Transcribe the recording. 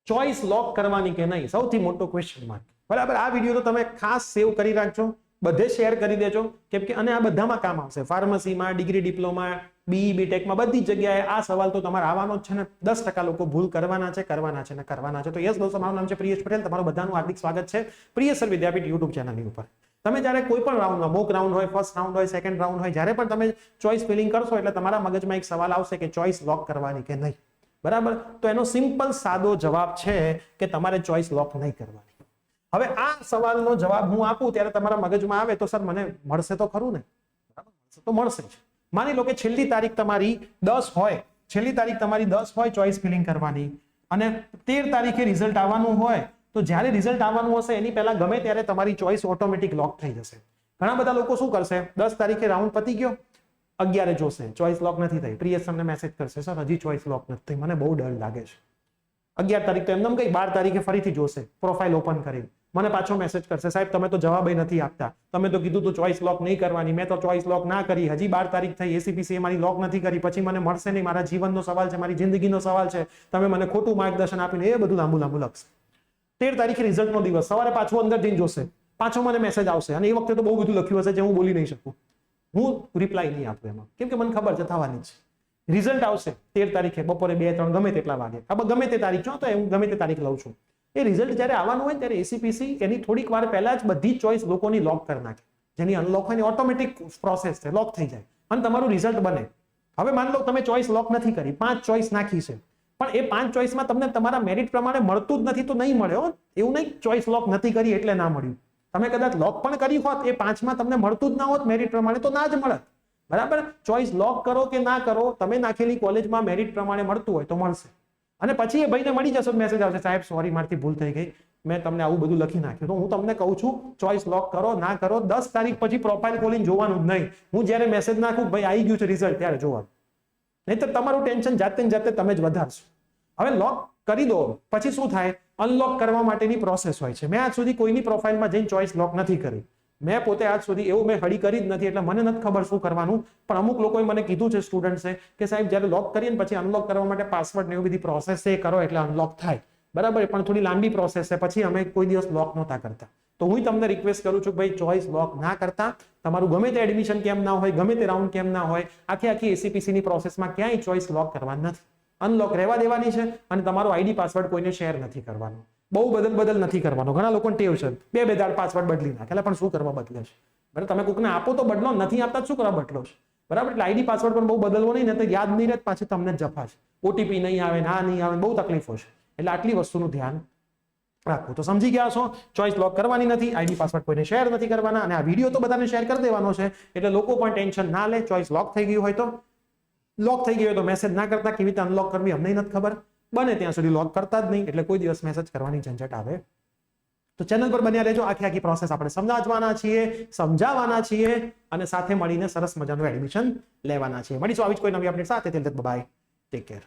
Choice લોક કરવાની કે નહીં, સૌથી મોટો ક્વેશ્ચન માર્ક. બરાબર, આ વિડીયો તો તમે ખાસ સેવ કરી રાખજો, બધે શેર કરી દેજો, કેમ કે અને આ બધામાં કામ આવશે. ફાર્મસીમાં, ડિગ્રી ડિપ્લોમા, બીઈ બીટેકમાં, બધી જગ્યાએ આ સવાલ તો તમારે આવવાનો જ છે ને. 10% લોકો ભૂલ કરવાના છે ને કરવાના છે. તો યસ દોસ્તો, મારું નામ છે પ્રિયેશ પટેલ, તમારું બધાનું હાર્દિક સ્વાગત છે પ્રિયેશ સર વિદ્યાપીઠ યુટ્યુબ ચેનલની ઉપર. તમે જ્યારે કોઈ પણ રાઉન્ડમાં, મોક રાઉન્ડ હોય, ફર્સ્ટ રાઉન્ડ હોય, સેકન્ડ રાઉન્ડ હોય, જ્યારે પણ તમે ચોઈસ ફિલિંગ કરશો એટલે તમારા મગજમાં એક સવાલ આવશે કે ચોઈસ લોક કરવાની કે નહીં. બરાબર, તો એનો સિમ્પલ સાદો જવાબ છે કે તમારે ચોઈસ લોક નહીં કરવાની. હવે આ સવાલનો જવાબ હું આપું ત્યારે તમારા મગજમાં આવે તો સર મને મળશે તો ખરું ને? બરાબર, તો મળશે જ. માની લો કે છેલ્લી તારીખ તમારી 10 હોય ચોઈસ ફિલિંગ કરવાની, અને 13 તારીખે રિઝલ્ટ આવવાનું હોય, તો જ્યારે રિઝલ્ટ આવવાનું હશે એની પહેલા ગમે ત્યારે તમારી ચોઈસ ઓટોમેટિક લોક થઈ જશે. ઘણા બધા લોકો શું કરશે, 10 તારીખે રાઉન્ડ પતી ગયો, 11 જોશે, ચોઈસ લોક નથી થઈ, પ્રિયેશ તમને મેસેજ કરશે, સર હજી ચોઈસ લોક નથી થઈ, મને બહુ ડર લાગે છે. 11 તારીખ તો એમનેમ ગઈ, 12 તારીખે ફરીથી જોશે, પ્રોફાઇલ ઓપન કરી, મને પાછો મેસેજ કરશે, સાહેબ તમે તો જવાબ નથી આપતા, તમે તો કીધું તું ચોઈસ લોક નહીં કરવાની, મેં તો ચોઈસ લોક ના કરી, હજી 12 તારીખ થઈ, એસીપીસી મારી લોક નથી કરી, પછી મને મળશે નહીં, મારા જીવનનો સવાલ છે, મારી જિંદગીનો સવાલ છે, તમે મને ખોટું માર્ગદર્શન આપીને એ બધું લાંબુ લખશે. 13 તારીખે રિઝલ્ટનો દિવસ, સવારે પાછું અંદર જઈને જોશે, પાછો મને મેસેજ આવશે, અને એ વખતે તો બહુ બધું લખ્યું હશે જે હું બોલી નહીં શકું, હું રિપ્લાય નહીં આપું એમાં, કેમ કે મને ખબર છે થવાની છે. રિઝલ્ટ આવશે 13 તારીખે બપોરે 2-3 ગમે તેટલા વાગે, ગમે તે તારીખ છો તો હું ગમે તે તારીખ લઉં છું. એ રિઝલ્ટ જ્યારે આવવાનું હોય ત્યારે એસીપીસી એની થોડીક વાર પહેલા જ બધી ચોઈસ લોકોની લોક કરી નાખે, જેની અનલોક હોય ઓટોમેટિક પ્રોસેસ છે, લોક થઈ જાય અને તમારું રિઝલ્ટ બને. હવે માન લો તમે ચોઈસ લોક નથી કરી, 5 ચોઈસ નાખી છે, પણ એ 5 ચોઈસમાં તમને તમારા મેરિટ પ્રમાણે મળતું જ નથી તો નહીં મળે હો. એવું નહીં ચોઈસ લોક નથી કરી એટલે ના મળ્યું, તમે કદાચ લોક પણ કરી હોત, એ 5માં તમને મળતું જ ના હોત મેરિટ પ્રમાણે તો ના જ મળત. બરાબર, ચોઈસ લોક કરો કે ના કરો, તમે નાખેલી કોલેજમાં મેરિટ પ્રમાણે મળતું હોય તો મળશે. અને પછી એ ભાઈને મળી જશે, મેસેજ આવશે, સાહેબ સોરી મારથી ભૂલ થઈ ગઈ, મેં તમને આવું બધું લખી નાખ્યું. તો હું તમને કહું છું ચોઈસ લોક કરો ના કરો, 10 તારીખ પછી પ્રોફાઇલ ખોલીને જોવાનું જ નહીં. હું જ્યારે મેસેજ નાખું ભાઈ આવી ગયું છે રિઝલ્ટ ત્યારે જોવાનું, નહીં તો તમારું ટેન્શન જાતે ને જાતે તમે જ વધારશો. હવે લોક કરી દો પછી શું થાય, અનલોક કરવા માટેની પ્રોસેસ હોય છે. મેં આજ સુધી કોઈની પ્રોફાઇલમાં જઈને ચોઈસ લોક નથી કરી, મેં પોતે આજ સુધી એવું મેં હળી કરી જ નથી, એટલે મને નથી ખબર શું કરવાનું. પણ અમુક લોકોએ મને કીધું છે સ્ટુડન્ટ્સે કે સાહેબ જ્યારે લોક કરીએ ને પછી અનલોક કરવા માટે પાસવર્ડ ને એવી બધી પ્રોસેસ છે, કરો એટલે અનલોક થાય. બરાબર, પણ થોડી લાંબી પ્રોસેસ છે, પછી અમે કોઈ દિવસ લોક નહોતા કરતા. તો હું તમને રિક્વેસ્ટ કરું છું કે ભાઈ ચોઈસ લોક ના કરતા, તમારું ગમે તે એડમિશન કેમ ના હોય, ગમે તે રાઉન્ડ કેમ ના હોય, આખી એસીપીસી ની પ્રોસેસમાં ક્યાંય ચોઈસ લોક કરવાની નથી, અનલોક રહેવા દેવાની છે. અને તમારો આઈડી પાસવર્ડ કોઈને શેર નથી કરવાનો, બહુ બદલ નથી કરવાનો. ઘણા લોકોને ટેવ છે, બે દાડ પાસવર્ડ બદલી નાખે, પણ શું કરવા બદલે છે? બરાબર, તમે કોકને આપો તો બદલો, નથી આપતા શું કરવા બદલો છે? બરાબર, એટલે આઈડી પાસવર્ડ પણ બહુ બદલવો નહીં, ને તો યાદ નહીં રહે, પાછી તમને જફા છે, ઓટીપી નહીં આવે, ના નહીં આવે, બહુ તકલીફો છે. એટલે આટલી વસ્તુનું ધ્યાન રાખવું. તો સમજી ગયા છો, ચોઈસ લોક કરવાની નથી, આઈડી પાસવર્ડ કોઈને શેર નથી કરવાના, અને આ વિડીયો તો બધાને શેર કરી દેવાનો છે, એટલે લોકો પણ ટેન્શન ના લે. ચોઈસ લોક થઈ ગયું હોય તો લોક થઈ ગયું હોય તો મેસેજ ના કરતા, કેવી રીતે અનલોક કરવી અમને નથી ખબર, બને ત્યાં સુધી લોક કરતા જ નહીં, એટલે કોઈ દિવસ મેસેજ કરવાની ઝંઝટ આવે. તો ચેનલ પર બન્યા રહેજો, આખી પ્રોસેસ આપણે સમજાવવાના છીએ, અને સાથે મળીને સરસ મજાનું એડમિશન લેવાના છીએ. મળીશું આવી જ કોઈ નવી અપડેટ સાથે. Bye, take care.